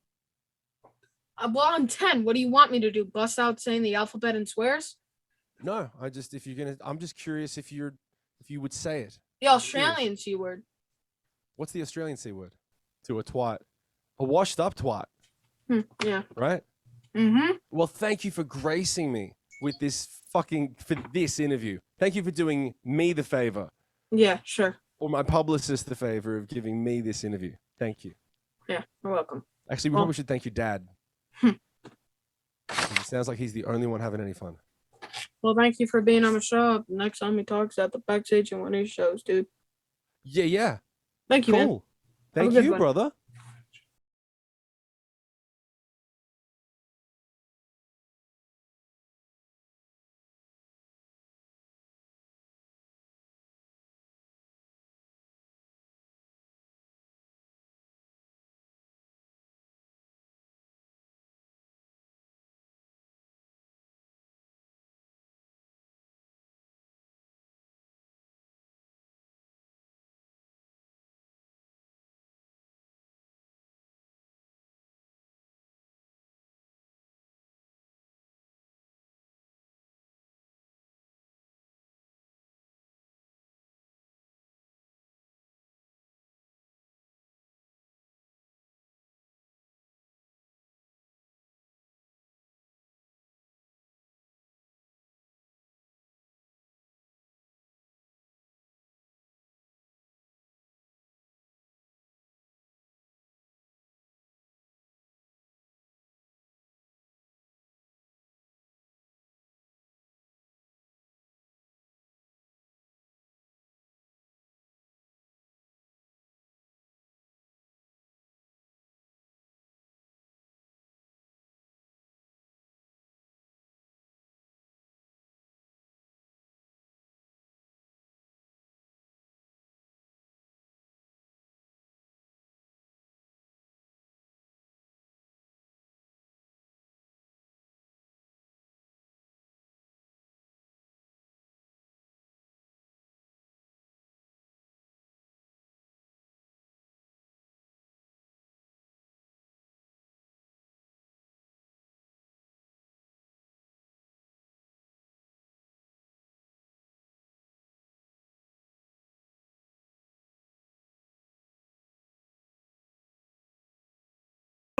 Well, I'm 10. What do you want me to do? Bust out saying the alphabet and swears? No, I'm just curious if you would say it. The Australian C word. What's the Australian C word? To a twat. A washed up twat, Yeah. right? Mm-hmm. Well, thank you for gracing me with for this interview. Thank you for doing me the favor, Yeah, sure. or my publicist the favor of giving me this interview. Thank you. Yeah, you're welcome. Actually, we Well- probably should thank your dad. It sounds like he's the only one having any fun. Well, thank you for being on the show. Next time he talks at the backstage in one of his shows, dude. Yeah. Thank you, man. Cool. Have a Thank good you, one. brother.